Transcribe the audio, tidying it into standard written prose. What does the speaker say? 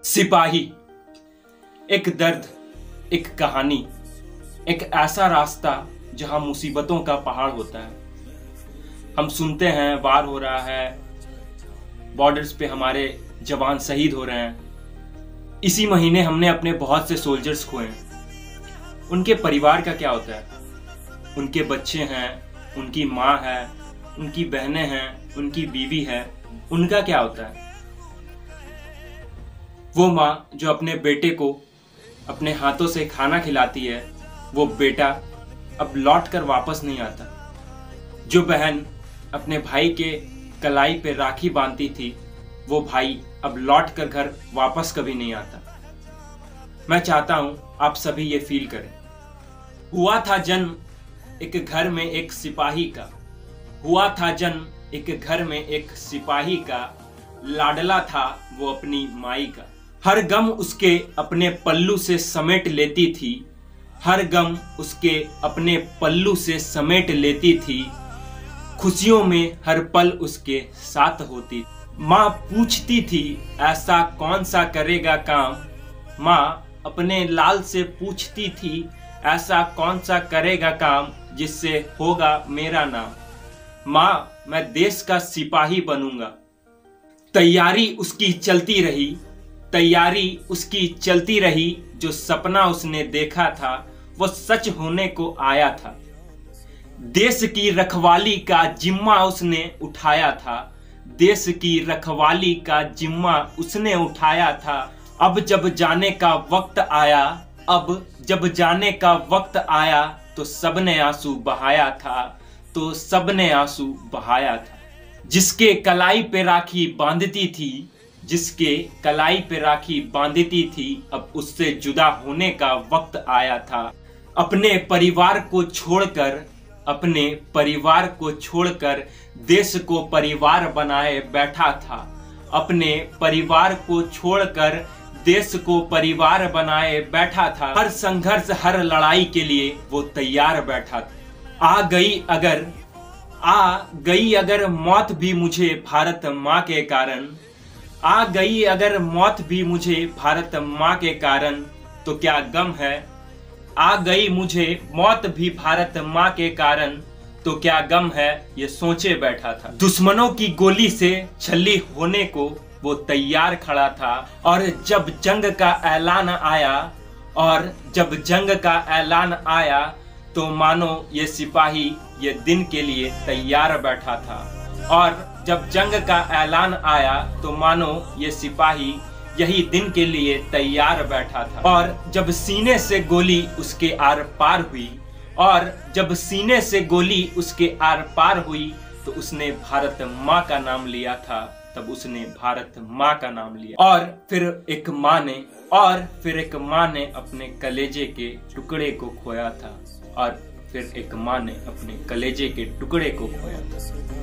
सिपाही, एक दर्द, एक कहानी, एक ऐसा रास्ता जहां मुसीबतों का पहाड़ होता है। हम सुनते हैं वार हो रहा है, बॉर्डर्स पे हमारे जवान शहीद हो रहे हैं। इसी महीने हमने अपने बहुत से सोल्जर्स खोए। उनके परिवार का क्या होता है? उनके बच्चे हैं, उनकी माँ है, उनकी बहनें हैं, उनकी बीवी है, उनका क्या होता है? वो माँ जो अपने बेटे को अपने हाथों से खाना खिलाती है, वो बेटा अब लौट कर वापस नहीं आता। जो बहन अपने भाई के कलाई पे राखी बांधती थी, वो भाई अब लौट कर घर वापस कभी नहीं आता। मैं चाहता हूं आप सभी ये फील करें। हुआ था जन्म एक घर में एक सिपाही का, हुआ था जन्म एक घर में एक सिपाही का, लाडला था वो अपनी माई का। हर गम उसके अपने पल्लू से समेट लेती थी, हर गम उसके अपने पल्लू से समेट लेती थी, खुशियों में हर पल उसके साथ होती। माँ पूछती थी ऐसा कौन सा करेगा काम, माँ अपने लाल से पूछती थी ऐसा कौन सा करेगा काम जिससे होगा मेरा नाम। माँ मैं देश का सिपाही बनूंगा। तैयारी उसकी चलती रही, तैयारी उसकी चलती रही, जो सपना उसने देखा था वो सच होने को आया था। देश की रखवाली का जिम्मा उसने उठाया था, देश की रखवाली का जिम्मा उसने उठाया था। अब जब जाने का वक्त आया, अब जब जाने का वक्त आया, तो सबने आंसू बहाया था, तो सबने आंसू बहाया था। जिसके कलाई पे राखी बांधती थी, जिसके कलाई पे राखी बांधती थी, अब उससे जुदा होने का वक्त आया था। अपने परिवार को छोड़कर, अपने परिवार को छोड़कर देश को परिवार बनाए बैठा था, अपने परिवार को छोड़कर देश को परिवार बनाए बैठा था। हर संघर्ष, हर लड़ाई के लिए वो तैयार बैठा था। आ गई अगर मौत भी मुझे भारत माँ के कारण, आ गई अगर मौत भी मुझे भारत माँ के कारण, तो क्या गम है? आ गई मुझे मौत भी भारत माँ के कारण, तो क्या गम है? ये सोचे बैठा था। दुश्मनों की गोली से छल्ली होने को वो तैयार खड़ा था। और जब जंग का ऐलान आया, और जब जंग का ऐलान आया, तो मानो ये सिपाही ये दिन के लिए तैयार बैठा था। और जब जंग का ऐलान आया, तो मानो ये सिपाही यही दिन के लिए तैयार बैठा था। और जब सीने से गोली उसके आर पार हुई, और जब सीने से गोली उसके आर पार हुई, तो उसने भारत माँ का नाम लिया था। तब उसने भारत माँ का नाम लिया। और फिर एक माँ ने अपने कलेजे के टुकड़े को खोया था, और फिर एक माँ ने अपने कलेजे के टुकड़े को खोया था।